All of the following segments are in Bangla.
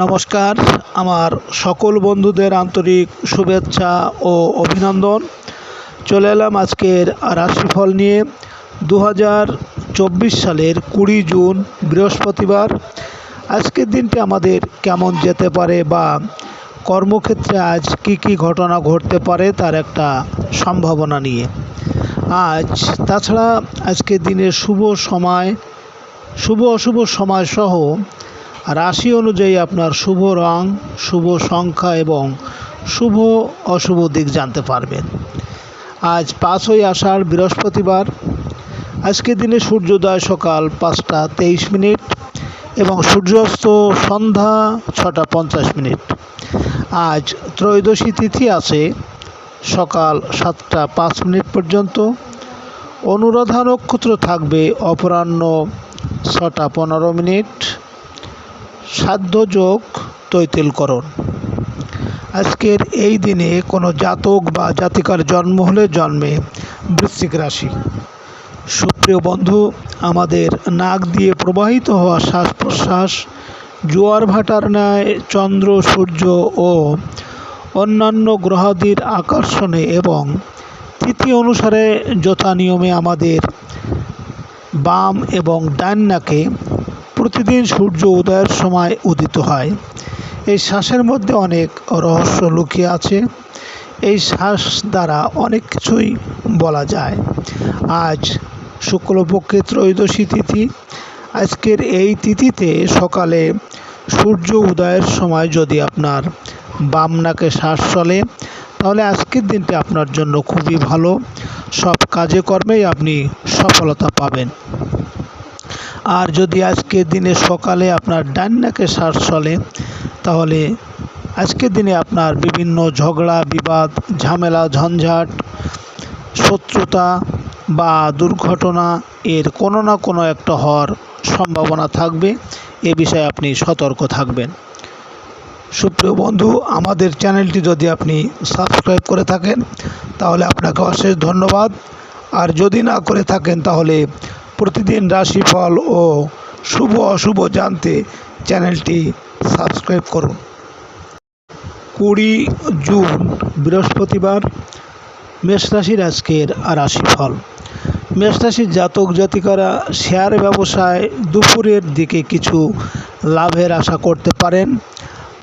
নমস্কার, আমার সকল বন্ধুদের আন্তরিক শুভেচ্ছা ও অভিনন্দন। চলে এলাম আজকের রাশিফল নিয়ে। 2024 সালের 20 জুন বৃহস্পতিবার। আজকের দিনটি আমাদের কেমন যেতে পারে বা কর্মক্ষেত্রে আজ কি ঘটনা ঘটতে পারে তার একটা সম্ভাবনা নিয়ে তাছাড়া আজকের দিনের শুভ অশুভ সময় সহ রাশি অনুযায়ী আপনার শুভ রং, শুভ সংখ্যা এবং শুভ অশুভ দিক জানতে পারবেন। আজ 5ই আষাঢ় বৃহস্পতিবার। আজকের দিনে সূর্যোদয় সকাল 5টা 23 মিনিট এবং সূর্যাস্ত সন্ধ্যা 6টা 50 মিনিট। আজ ত্রয়োদশী তিথি আছে সকাল 7টা 5 মিনিট পর্যন্ত। অনুরাধা নক্ষত্র থাকবে অপরাহ্ন 6টা 15 মিনিট। সাধ্য যোগ তৈতিলকরণ। আজকের এই দিনে কোনো জাতক বা জাতিকার জন্ম হলে জন্মে বৃশ্চিক রাশি। সুপ্রিয় বন্ধু, আমাদের নাক দিয়ে প্রবাহিত হওয়া শ্বাস প্রশ্বাস জোয়ার ভাটার ন্যায় চন্দ্র, সূর্য ও অন্যান্য গ্রহাদির আকর্ষণে এবং তিথি অনুসারে যথা নিয়মে আমাদের বাম এবং ডান নাকে প্রতিদিন সূর্য উদয়ের সময় উদিত হয়। এই শ্বাসের মধ্যে অনেক রহস্য লুকিয়ে আছে। এই শ্বাস দ্বারা অনেক কিছুই বলা যায়। আজ শুক্লপক্ষে ত্রয়োদশী তিথি। আজকের এই তিথিতে সকালে সূর্য উদয়ের সময় যদি আপনার বাম নাকে শ্বাস চলে তাহলে আজকের দিনটি আপনার জন্য খুবই ভালো। সব কাজে কর্মেই আপনি সফলতা পাবেন। আর যদি আজকের দিনে সকালে আপনার ডান নাকে শ্বাস চলে তাহলে আজকের দিনে আপনার বিভিন্ন ঝগড়া, বিবাদ, ঝামেলা, ঝঞ্ঝাট, শত্রুতা বা দুর্ঘটনা এর কোনো না কোনো একটা হওয়ার সম্ভাবনা থাকবে। এ বিষয়ে আপনি সতর্ক থাকবেন। সুপ্রিয় বন্ধু, আমাদের চ্যানেলটি যদি আপনি সাবস্ক্রাইব করে থাকেন তাহলে আপনাকে অশেষ ধন্যবাদ। আর যদি না করে থাকেন তাহলে প্রতিদিন রাশিফল ও শুভ অশুভ জানতে চ্যানেলটি সাবস্ক্রাইব করুন। 20 জুন বৃহস্পতিবার। মেষ রাশির আজকের রাশিফল। মেষ রাশির জাতক জাতিকারা শেয়ার ব্যবসায় দুপুরের দিকে কিছু লাভের আশা করতে পারেন।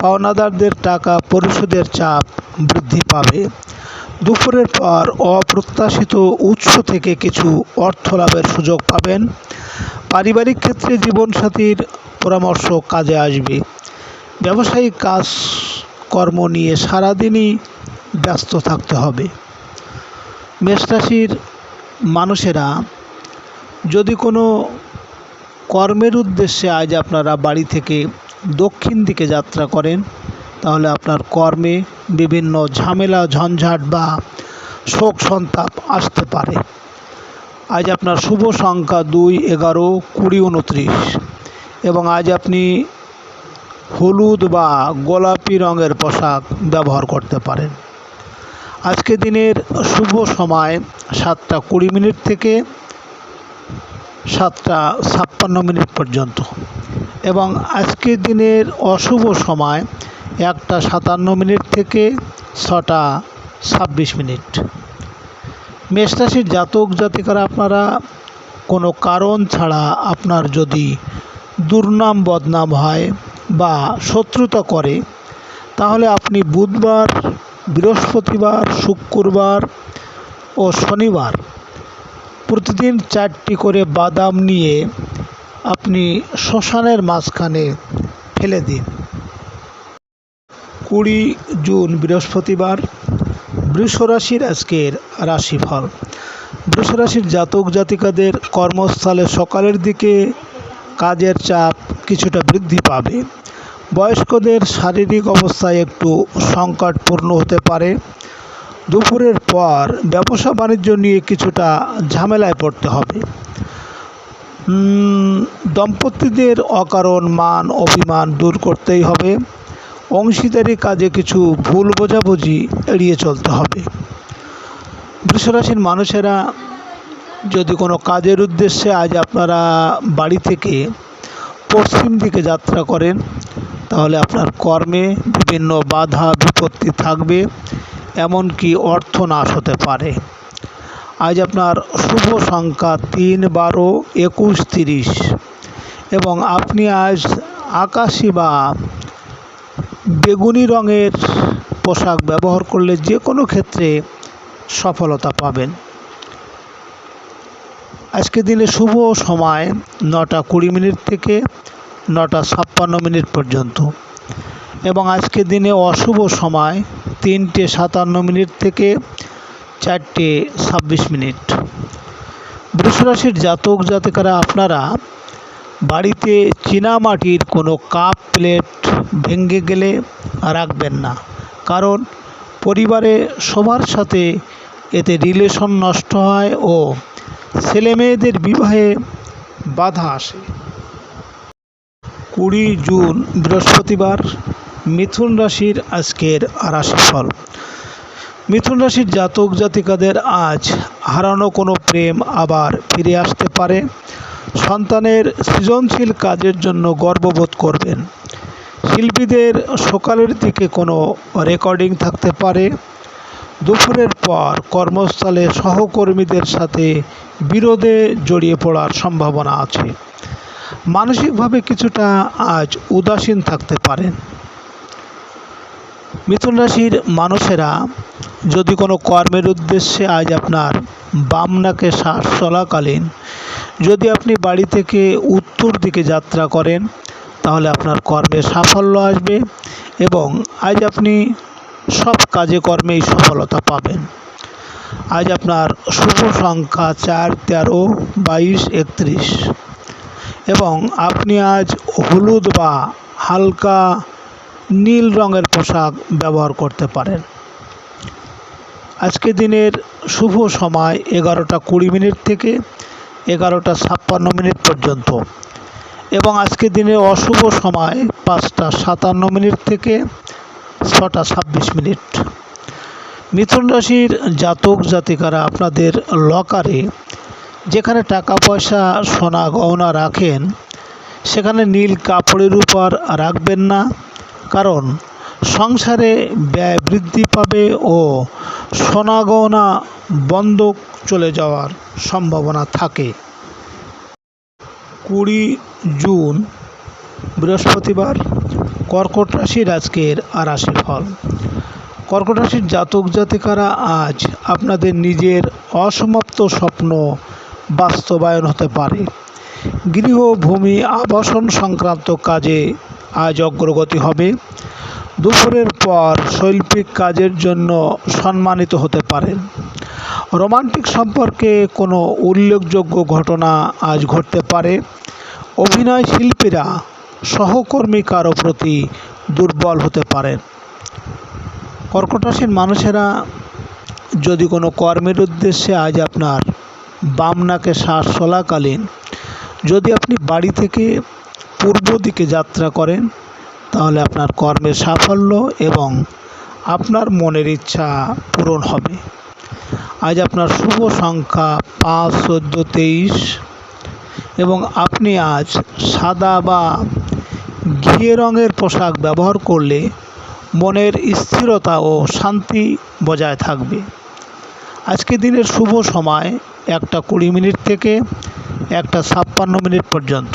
পাওনাদারদের টাকা পরিশোধের চাপ বৃদ্ধি পাবে। দুপুরের পর অপ্রত্যাশিত উৎস থেকে কিছু অর্থ লাভের সুযোগ পাবেন। পারিবারিক ক্ষেত্রে জীবনসাথীর পরামর্শ কাজে আসবে। ব্যবসায়িক কাজকর্ম নিয়ে সারাদিনই ব্যস্ত থাকতে হবে। মেষ রাশির মানুষেরা যদি কোনো কর্মের উদ্দেশ্যে আজ আপনারা বাড়ি থেকে দক্ষিণ দিকে যাত্রা করেন তাহলে আপনার কর্মে বিভিন্ন ঝামেলা, ঝঞ্ঝাট বা শোক সন্তাপ আসতে পারে। আজ আপনার শুভ সংখ্যা 2, 11, 20, 29 এবং আজ আপনি হলুদ বা গোলাপি রঙের পোশাক ব্যবহার করতে পারেন। আজকে দিনের শুভ সময় 7টা 20 মিনিট থেকে 7টা 56 মিনিট পর্যন্ত এবং আজকের দিনের অশুভ সময় 1টা 57 মিনিট থেকে 6টা 26 মিনিট। মেষ রাশির জাতক জাতিকারা আপনারা কোনো কারণ ছাড়া আপনার যদি দুর্নাম বদনাম হয় বা শত্রুতা করে তাহলে আপনি বুধবার, বৃহস্পতিবার, শুক্রবার ও শনিবার প্রতিদিন 4টি করে বাদাম নিয়ে আপনি শ্মশানের মাঝখানে ফেলে দিন। 20 জুন বৃহস্পতিবার। বৃষ রাশির আজকের রাশিফল। বৃষ রাশির জাতক জাতিকাদের কর্মস্থলে সকালের দিকে কাজের চাপ কিছুটা বৃদ্ধি পাবে। বয়স্কদের শারীরিক অবস্থায় একটু সংকটপূর্ণ হতে পারে। দুপুরের পর ব্যবসা বাণিজ্য নিয়ে কিছুটা ঝামেলায় পড়তে হবে। দম্পতিদের অকারণ মান অভিমান দূর করতেই হবে। অংশীদারি কাজে কিছু ভুল বোঝাবুঝি এড়িয়ে চলতে হবে। বৃষ রাশির মানুষেরা যদি কোনো কাজের উদ্দেশ্যে আজ আপনারা বাড়ি থেকে পশ্চিম দিকে যাত্রা করেন তাহলে আপনার কর্মে বিভিন্ন বাধা বিপত্তি থাকবে, এমনকি অর্থনাশ হতে পারে। আজ আপনার শুভ সংখ্যা 3, 12, 21, 30 এবং আপনি আজ আকাশি বা বেগুনি রঙের পোশাক ব্যবহার করলে যে কোনো ক্ষেত্রে সফলতা পাবেন। আজকে দিনে শুভ সময় 9টা 20 মিনিট থেকে 9টা 56 মিনিট পর্যন্ত এবং আজকে দিনে অশুভ সময় 3টে 57 মিনিট থেকে 4টে 26 মিনিট। বৃষ রাশির জাতক জাতিকারা আপনারা বাড়িতে চীনামাটির কোনো কাপ প্লেট ভেঙে গেলে রাখবেন না, কারণ পরিবারে সবার সাথে এতে রিলেশন নষ্ট হয় ও ছেলেমেয়েদের বিবাহে বাধা আসে। 20 জুন বৃহস্পতিবার, মিথুন রাশির আজকের রাশিফল। মিথুন রাশির জাতক জাতিকাদের আজ হারানো কোনো প্রেম আবার ফিরে আসতে পারে। সন্তানের সৃজনশীল কাজের জন্য গর্ববোধ করবেন। শিল্পীদের সকালের দিকে কোনো রেকর্ডিং থাকতে পারে। দুপুরের পর কর্মস্থলে সহকর্মীদের সাথে বিরোধে জড়িয়ে পড়ার সম্ভাবনা আছে। মানসিকভাবে কিছুটা আজ উদাসীন থাকতে পারেন। মিথুন রাশির মানুষেরা যদি কোনো কর্মের উদ্দেশ্যে আজ আপনার বাম নাকে শ্বাস চলাকালীন যদি আপনি বাড়ি থেকে উত্তর দিকে যাত্রা করেন, তাহলে আপনার কর্মে সাফল্য আসবে এবং আজ আপনি সব কাজে কর্মেই সফলতা পাবেন। আজ আপনার শুভ সংখ্যা 4, 13, 22, 31 এবং আপনি আজ হলুদ বা হালকা নীল রঙের পোশাক ব্যবহার করতে পারেন। আজকে দিনের শুভ সময় 11টা 20 মিনিট থেকে 11টা 56 মিনিট পর্যন্ত এবং আজকে দিনের অশুভ সময় 5টা 57 মিনিট থেকে 6টা 26 মিনিট। মিথুন রাশির জাতক জাতিকারা আপনাদের লকারে যেখানে টাকা পয়সা সোনা গহনা রাখেন সেখানে নীল কাপড়ের উপর রাখবেন না, কারণ সংসারে ব্যয় বৃদ্ধি পাবে ও সোনা গহনা বন্ধক চলে যাওয়ার সম্ভাবনা থাকে। 20 জুন বৃহস্পতিবার, কর্কট রাশির আজকের রাশিফল। কর্কট রাশির জাতক জাতিকারা আজ আপনাদের নিজের অসমাপ্ত স্বপ্ন বাস্তবায়ন হতে পারে। গৃহ, ভূমি, আবাসন সংক্রান্ত কাজে আজ অগ্রগতি হবে। দুপুরের পর শৈল্পিক কাজের জন্য সম্মানিত হতে পারেন। রোমান্টিক সম্পর্কে কোনো উল্লেখযোগ্য ঘটনা আজ ঘটতে পারে। অভিনয় শিল্পীরা সহকর্মী কারো প্রতি দুর্বল হতে পারেন। কর্কট রাশির মানুষেরা যদি কোনো কর্মের উদ্দেশ্যে আজ আপনার বাম নাকে শ্বাস চলাকালীন যদি আপনি বাড়ি থেকে পূর্ব দিকে যাত্রা করেন, তাহলে আপনার কর্মের সাফল্য এবং আপনার মনের ইচ্ছা পূরণ হবে। আজ আপনার শুভ সংখ্যা 5, 14, 23 এবং আপনি আজ সাদা বা ঘিয়ে রঙের পোশাক ব্যবহার করলে মনের স্থিরতা ও শান্তি বজায় থাকবে। আজকে দিনের শুভ সময় 1টা 20 মিনিট থেকে 1টা 56 মিনিট পর্যন্ত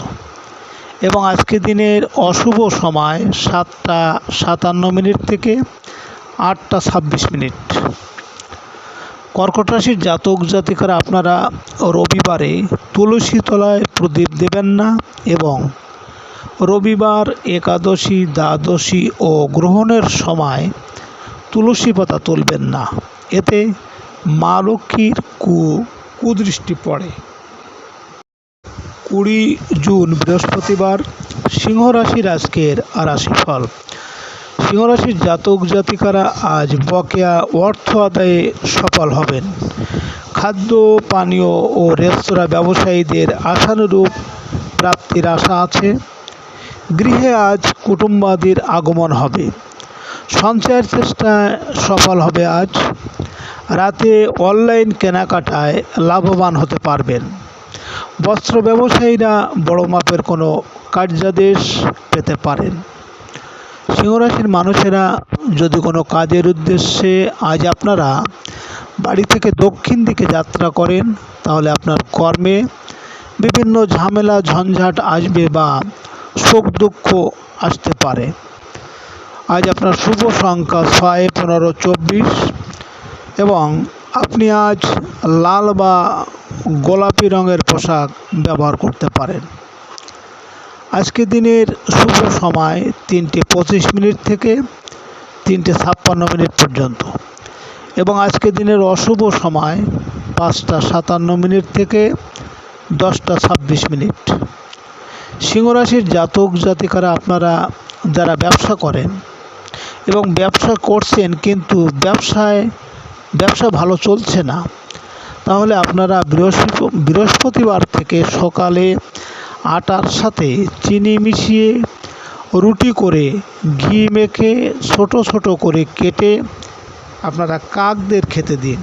এবং আজকে দিনের অশুভ সময় 7টা 57 মিনিট থেকে 8টা 26 মিনিট। কর্কট রাশির জাতক জাতিকারা আপনারা রবিবারে তুলসী তলায় প্রদীপ দেবেন না এবং রবিবার, একাদশী, দ্বাদশী ও গ্রহণের সময় তুলসী পাতা তুলবেন না, এতে মা লক্ষ্মীর কুদৃষ্টি পড়ে। 20 জুন বৃহস্পতিবার, সিংহ রাশির আজকের রাশিফল। সিংহ রাশির জাতক জাতিকারা আজ বকেয়া অর্থ আদায়ে সফল হবেন। খাদ্য, পানীয় ও রেস্তোরাঁ ব্যবসায়ীদের আশানুরূপ প্রাপ্তির আশা আছে। গৃহে আজ কুটুম্বাদির আগমন হবে। সঞ্চয়ের চেষ্টায় সফল হবে আজ। রাতে অনলাইন কেনাকাটায় লাভবান হতে পারবেন। বস্ত্র ব্যবসায়ীরা বড় মাপের কোনো কার্যাদেশ পেতে পারেন। সিংহরাশির মানুষেরা যদি কোনো কাজের উদ্দেশ্যে আজ আপনারা বাড়ি থেকে দক্ষিণ দিকে যাত্রা করেন, তাহলে আপনার কর্মে বিভিন্ন ঝামেলা ঝঞ্ঝাট আসবে বা শোক দুঃখ আসতে পারে। আজ আপনার শুভ সংখ্যা 6, 15, 24 এবং আপনি আজ লাল বা গোলাপি রঙের পোশাক ব্যবহার করতে পারেন। আজকে দিনের শুভ সময় 3:25 থেকে 3:56 পর্যন্ত এবং আজকে দিনের অশুভ সময় 5:57 থেকে 10:26। সিংহরাশির জাতক জাতিকারা আপনারা যারা ব্যবসা করেন এবং ব্যবসা করছেন কিন্তু ব্যবসা ভালো চলছে না, তাহলে আপনারা বৃহস্পতিবার থেকে সকালে আটার সাথে চিনি মিশিয়ে রুটি করে ঘি মেখে ছোট ছোট করে কেটে আপনারা কাকদের খেতে দিন।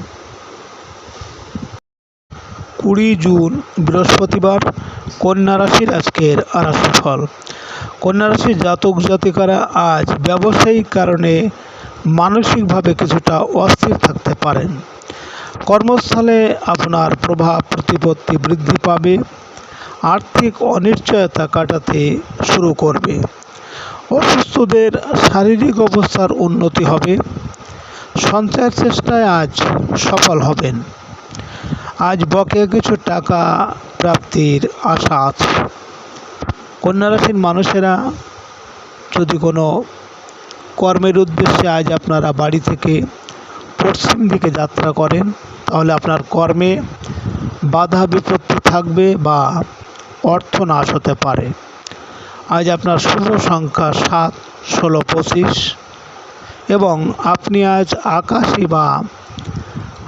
20 জুন বৃহস্পতিবার, কন্যা রাশির আজকের রাশিফল। কন্যা রাশির জাতক জাতিকারা আজ ব্যবসায়িক কারণে মানসিকভাবে কিছুটা অস্থির থাকতে পারেন। কর্মস্থলে আপনার প্রভাব প্রতিপত্তি বৃদ্ধি পাবে, আর্থিক অনিশ্চয়তা কাটাতে শুরু করবে, অসুস্থদের শারীরিক অবস্থার উন্নতি হবে, সঞ্চয়ের চেষ্টায় আজ সফল হবেন। আজ বকেয়া কিছু টাকা প্রাপ্তির আশা আছে। কন্যা রাশির মানুষেরা যদি কোনো কর্মের উদ্দেশ্যে আজ আপনারা বাড়ি থেকে পশ্চিম দিকে যাত্রা করেন, তাহলে আপনার কর্মে বাধা বিপত্তি থাকবে বা অর্থ নাশ হতে পারে। আজ আপনার শুভ সংখ্যা 7, 16, 25 এবং আপনি আজ আকাশি বা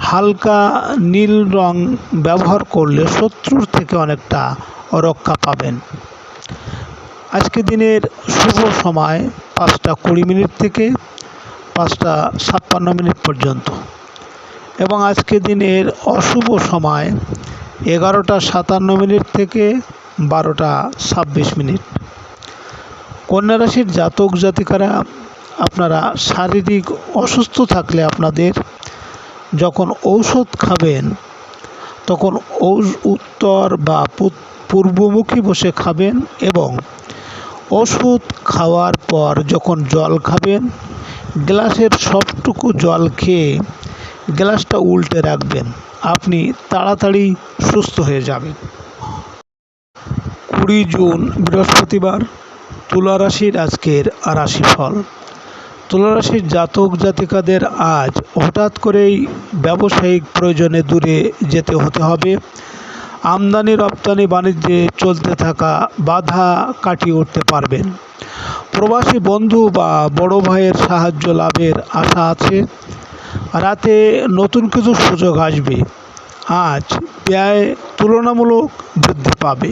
হালকা নীল রং ব্যবহার করলে শত্রুর থেকে অনেকটা রক্ষা পাবেন। আজকে দিনের শুভ সময় 5:20 থেকে 5:56 পর্যন্ত এবং আজকে দিনের অশুভ সময় 11:57 থেকে 12:26। কন্যা রাশির জাতক জাতিকারা আপনারা শারীরিক অসুস্থ থাকলে আপনাদের যখন ঔষধ খাবেন তখন উত্তর বা পূর্বমুখী বসে খাবেন এবং ওষুধ খাওয়ার পর যখন জল খাবেন গ্লাসের সবটুকু জল খেয়ে গ্লাসটা উল্টে রাখবেন, আপনি তাড়াতাড়ি সুস্থ হয়ে যাবেন। 20 জুন বৃহস্পতিবার, তুলা রাশির আজকের রাশিফল। তুলা রাশির জাতক জাতিকাদের আজ হঠাৎ করেই ব্যবসায়িক প্রয়োজনে দূরে যেতে হতে হবে। আমদানি রপ্তানি বাণিজ্যে চলতে থাকা বাধা কাটিয়ে উঠতে পারবেন। প্রবাসী বন্ধু বা বড় ভাইয়ের সাহায্য লাভের আশা আছে। রাতে নতুন কিছু সুযোগ আসবে। আজ ব্যয় তুলনামূলক বৃদ্ধি পাবে।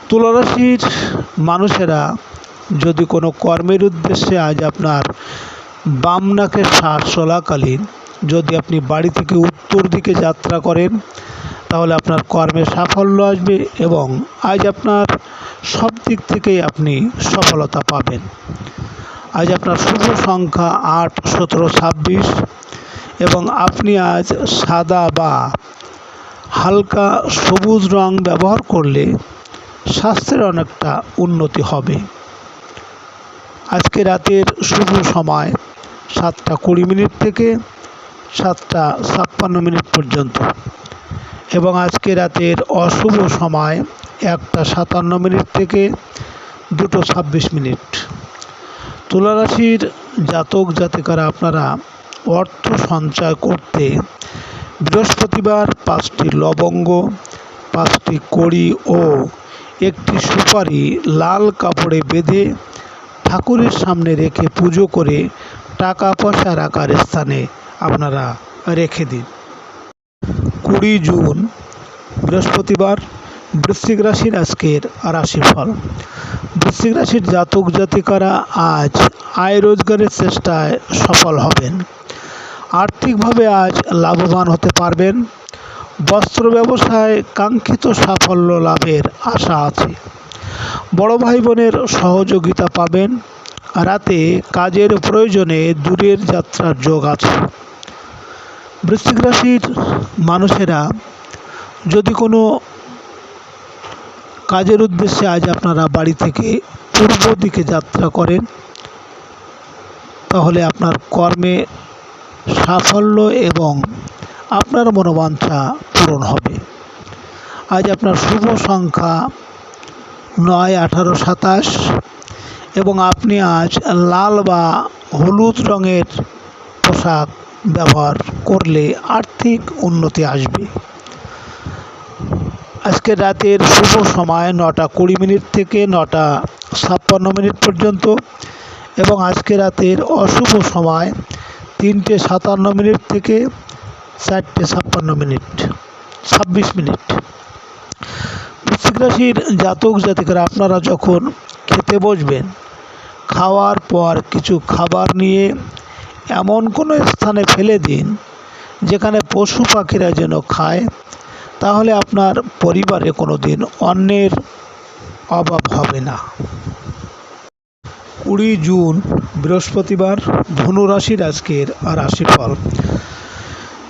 তুলা রাশির মানুষেরা যদি কোনো কর্মের উদ্দেশ্যে আজ আপনার বাম নাকের শ্বাস চলাকালীন যদি আপনি বাড়ি থেকে উত্তর দিকে যাত্রা করেন, তাহলে আপনার কর্মে সাফল্য আসবে এবং আজ আপনার সব দিক থেকেই আপনি সফলতা পাবেন। আজ আপনার শুভ সংখ্যা 8, 17, 26 এবং আপনি আজ সাদা বা হালকা সবুজ রং ব্যবহার করলে স্বাস্থ্যের অনেকটা উন্নতি হবে। আজকে রাতের শুভ সময় 7:20 থেকে 7:56 পর্যন্ত এবং আজকে রাতের অশুভ সময় 1:57 থেকে 2:26। তুলা রাশির জাতক জাতিকারা আপনারা অর্থ সঞ্চয় করতে বৃহস্পতিবার 5টি লবঙ্গ, 5টি কড়ি ও 1টি সুপারি লাল কাপড়ে বেঁধে ঠাকুরের সামনে রেখে পুজো করে টাকা পয়সা রাখার স্থানে আপনারা রেখে দিন। 20 জুন বৃহস্পতিবার, বৃশ্চিক রাশির আজকের রাশিফল। বৃশ্চিক রাশির জাতক জাতিকারা আজ আয় রোজগারের চেষ্টায় সফল হবেন। আর্থিকভাবে আজ লাভবান হতে পারবেন। বস্ত্র ব্যবসায় কাঙ্ক্ষিত সাফল্য লাভের আশা আছে। বড় ভাই বোনের সহযোগিতা পাবেন। রাতে কাজের প্রয়োজনে দূরের যাত্রার যোগ আছে। বৃশ্চিক রাশির মানুষেরা যদি কোনো কাজের উদ্দেশ্যে আজ আপনারা বাড়ি থেকে পূর্ব দিকে যাত্রা করেন, তাহলে আপনার কর্মে সাফল্য এবং আপনার মনোবাঞ্ছা পূরণ হবে। আজ আপনার শুভ সংখ্যা 9, 18, 27 এবং আপনি আজ লাল বা হলুদ রঙের পোশাক ব্যবহার করলে আর্থিক উন্নতি আসবে। আজকের রাতের শুভ সময় 9:20 থেকে 9:56 পর্যন্ত এবং আজকে রাতের অশুভ সময় 3:57 থেকে 4:56, 26 মিনিট। বৃশ্চিক রাশির জাতক জাতিকারা আপনারা যখন খেতে বসবেন, খাওয়ার পর কিছু খাবার নিয়ে এমন কোনো স্থানে ফেলে দিন যেখানে পশু পাখিরা যেন খায়, তাহলে আপনার পরিবারে কোনো দিন অন্নের অভাব হবে না। 20 জুন বৃহস্পতিবার, ধনু রাশির আজকের রাশিফল।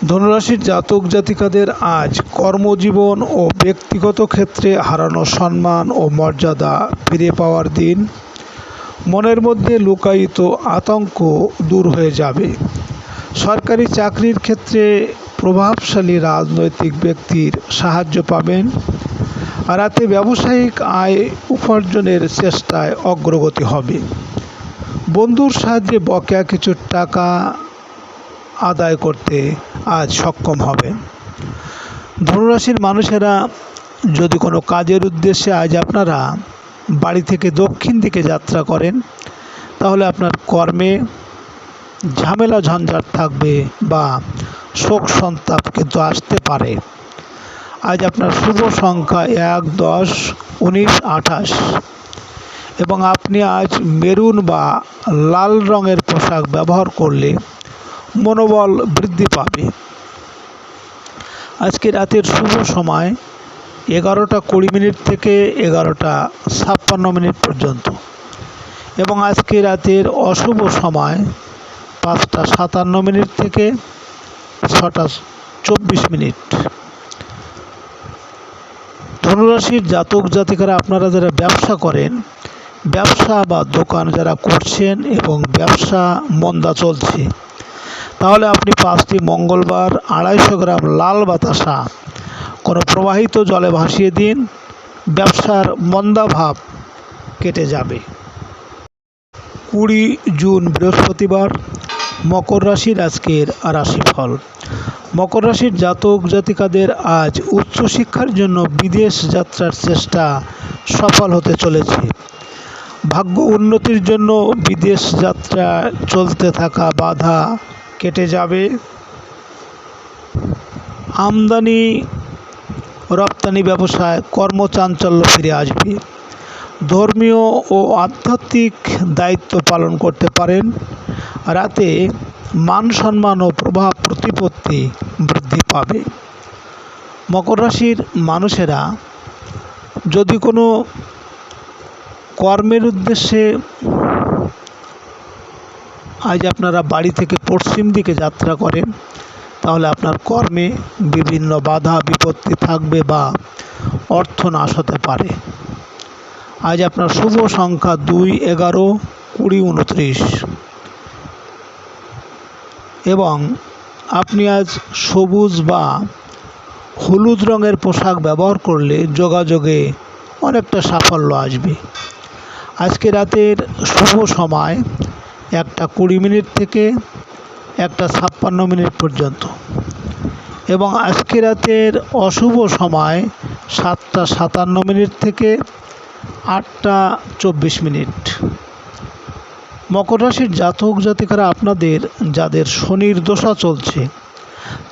ধনুরাশির জাতক জাতিকাদের আজ কর্মজীবন ও ব্যক্তিগত ক্ষেত্রে হারানো সম্মান ও মর্যাদা ফিরে পাওয়ার দিন। মনের মধ্যে লুকায়িত আতঙ্ক দূর হয়ে যাবে। সরকারি চাকরির ক্ষেত্রে প্রভাবশালী রাজনৈতিক ব্যক্তির সাহায্য পাবেন। রাতে ব্যবসায়িক আয় উপার্জনের চেষ্টায় অগ্রগতি হবে। বন্ধুর সাহায্যে বকেয়া কিছু টাকা আদায় করতে আজ সক্ষম হবে। ধনুরাশির মানুষেরা যদি কোনো কাজের উদ্দেশ্যে আজ আপনারা বাড়ি থেকে দক্ষিণ দিকে যাত্রা করেন, তাহলে আপনার কর্মে ঝামেলা ঝঞ্ঝাট থাকবে বা শোক সন্তাপ কিন্তু আসতে পারে। আজ আপনার শুভ সংখ্যা 1, 10, 19, 28 এবং আপনি আজ মেরুন বা লাল রঙের পোশাক ব্যবহার করলে মনোবল বৃদ্ধি পাবে। আজকে রাতের শুভ সময় 11:20 থেকে 11:56 পর্যন্ত এবং আজকে রাতের অশুভ সময় 5:57 থেকে 6:24। ধনুরাশির জাতক জাতিকারা আপনারা যারা ব্যবসা করেন, ব্যবসা বা দোকান যারা করছেন এবং ব্যবসা মন্দা চলছে, তাহলে আপনি 5টি মঙ্গলবার 250 গ্রাম লাল বাতাসা কোনো প্রবাহিত জলে ভাসিয়ে দিন, ব্যবসার মন্দাভাব কেটে যাবে। 20 জুন বৃহস্পতিবার, মকর রাশির আজকের রাশিফল। মকর রাশির জাতক জাতিকাদের আজ উচ্চশিক্ষার জন্য বিদেশ যাত্রার চেষ্টা সফল হতে চলেছে। ভাগ্য উন্নতির জন্য বিদেশ যাত্রা চলতে থাকা বাধা কেটে যাবে। আমদানি রপ্তানি ব্যবসায় কর্মচাঞ্চল্য ফিরে আসবে। ধর্মীয় ও আধ্যাত্মিক দায়িত্ব পালন করতে পারেন। রাতে মান সম্মান ও প্রভাব প্রতিপত্তি বৃদ্ধি পাবে। মকর রাশির মানুষেরা যদি কোনো কর্মের উদ্দেশ্যে আজ আপনারা বাড়ি থেকে পশ্চিম দিকে যাত্রা করেন, তাহলে আপনার কর্মে বিভিন্ন বাধা বিপত্তি থাকবে বা অর্থ নাশ হতে পারে। আজ আপনার শুভ সংখ্যা 2, 11, 20, 29 এবং আপনি আজ সবুজ বা হলুদ রঙের পোশাক ব্যবহার করলে যোগাযোগে অনেকটা সাফল্য আসবে। আজকে রাতের শুভ সময় 1:20 থেকে 1:56 পর্যন্ত এবং আজকে রাতের অশুভ সময় 7:57 থেকে 8:24। মকর রাশির জাতক জাতিকারা আপনাদের যাদের শনির দশা চলছে,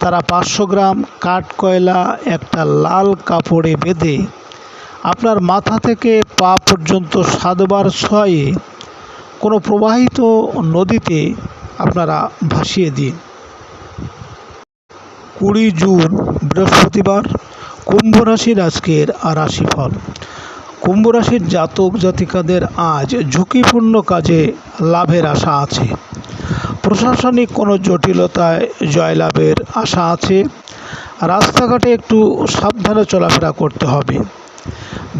তারা 500 গ্রাম কাঠকয়লা একটা লাল কাপড়ে বেঁধে আপনার মাথা থেকে পা পর্যন্ত 7 বার ছোঁয়ে কোনো প্রবাহিত নদীতে আপনারা ভাসিয়ে দিন। 20 জুন বৃহস্পতিবার, কুম্ভ রাশির আজকের রাশিফল। কুম্ভ রাশির জাতক জাতিকাদের আজ ঝুঁকিপূর্ণ কাজে লাভের আশা আছে। প্রশাসনিক কোনো জটিলতায় জয়লাভের আশা আছে। রাস্তাঘাটে একটু সাবধানে চলাফেরা করতে হবে।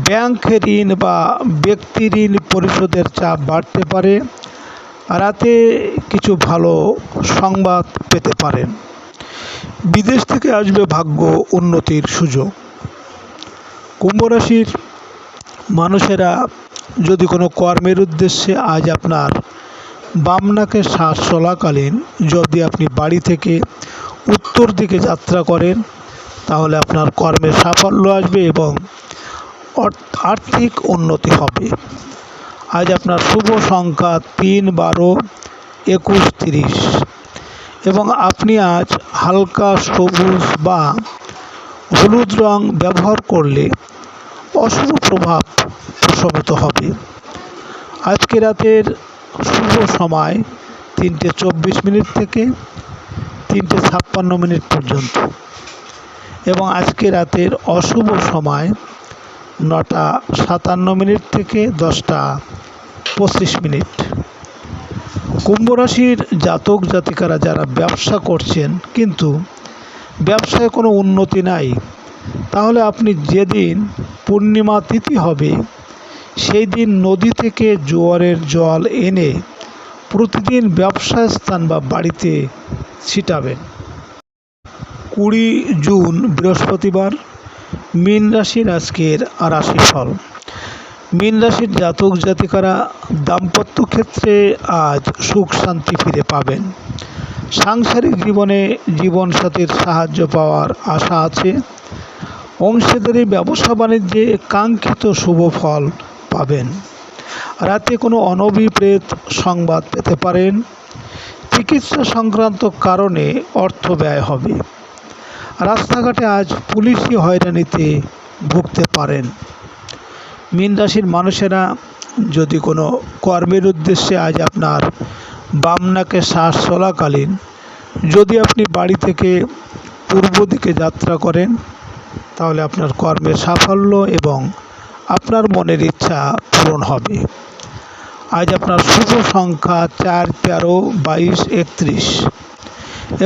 ব্যাংক ঋণ বা ব্যক্তি ঋণ পরিশোধের চাপ বাড়তে পারে। রাতে কিছু ভালো সংবাদ পেতে পারেন। বিদেশ থেকে আসবে ভাগ্য উন্নতির সুযোগ। কুম্ভ রাশির মানুষেরা যদি কোনো কর্মের উদ্দেশ্যে আজ আপনার বাম নাকে শ্বাস চলাকালীন যদি আপনি বাড়ি থেকে উত্তর দিকে যাত্রা করেন, তাহলে আপনার কর্মে সাফল্য আসবে এবং আর্থিক উন্নতি হবে। আজ আপনার শুভ সংখ্যা 3, 12, 21, 30 এবং আপনি আজ হালকা সবুজ বা হলুদ রং ব্যবহার করলে অশুভ প্রভাব প্রশমিত হবে। আজকে রাতের শুভ সময় 3:24 থেকে 3:56 পর্যন্ত এবং আজকে রাতের অশুভ সময় 9:57 থেকে 10:25। কুম্ভ রাশির জাতক জাতিকারা যারা ব্যবসা করছেন কিন্তু ব্যবসায় কোনো উন্নতি নাই, তাহলে আপনি যেদিন পূর্ণিমা তিথি হবে সেই দিন নদী থেকে জোয়ারের জল এনে প্রতিদিন ব্যবসা স্থান বা বাড়িতে ছিটাবেন। 20 জুন বৃহস্পতিবার। মীন রাশির আজকের রাশিফল। মীন রাশির জাতক জাতিকারা দাম্পত্য ক্ষেত্রে আজ সুখ শান্তি ফিরে পাবেন। সাংসারিক জীবনে জীবনসাথীর সাহায্য পাওয়ার আশা আছে। অংশীদারি ব্যবসা বাণিজ্যে কাঙ্ক্ষিত শুভ ফল পাবেন। রাতে কোনো অনভিপ্রেত সংবাদ পেতে পারেন। চিকিৎসা সংক্রান্ত কারণে অর্থ ব্যয় হবে। রাস্তাঘাটে আজ পুলিশি হয়রানিতে ভুগতে পারেন। মীন রাশির মানুষেরা যদি কোনো কর্মের উদ্দেশ্যে আজ আপনার বাম নাকে শ্বাস চলাকালীন যদি আপনি বাড়ি থেকে পূর্ব দিকে যাত্রা করেন, তাহলে আপনার কর্মের সাফল্য এবং আপনার মনের ইচ্ছা পূরণ হবে। আজ আপনার শুভ সংখ্যা 4, 13, 22, 31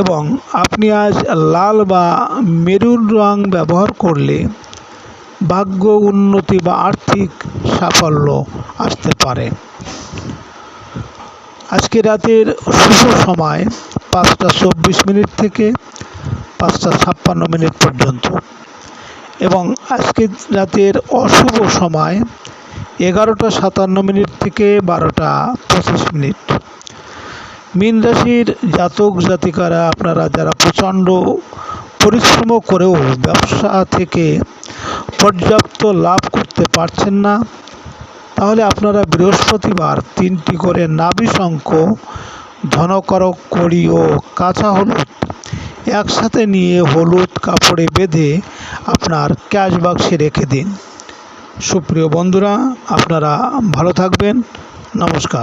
এবং আপনি আজ লাল বা মেরুন রং ব্যবহার করলে ভাগ্য উন্নতি বা আর্থিক সাফল্য আসতে পারে। আজকে রাতের শুভ সময় 5:24 থেকে 5:56 পর্যন্ত এবং আজকে রাতের অশুভ সময় 11:57 থেকে 12:25। মীন রাশির জাতক জাতিকারা আপনারা যারা প্রচণ্ড পরিশ্রম করেও ব্যবসা থেকে পর্যাপ্ত লাভ করতে পারছেন না, তাহলে আপনারা বৃহস্পতিবার 3টি করে নাভি শঙ্খ, ধনকারক কড়ি ও কাঁচা হলুদ একসাথে নিয়ে হলুদ কাপড়ে বেঁধে আপনার ক্যাশ বাক্সে রেখে দিন। সুপ্রিয় বন্ধুরা, আপনারা ভালো থাকবেন। নমস্কার।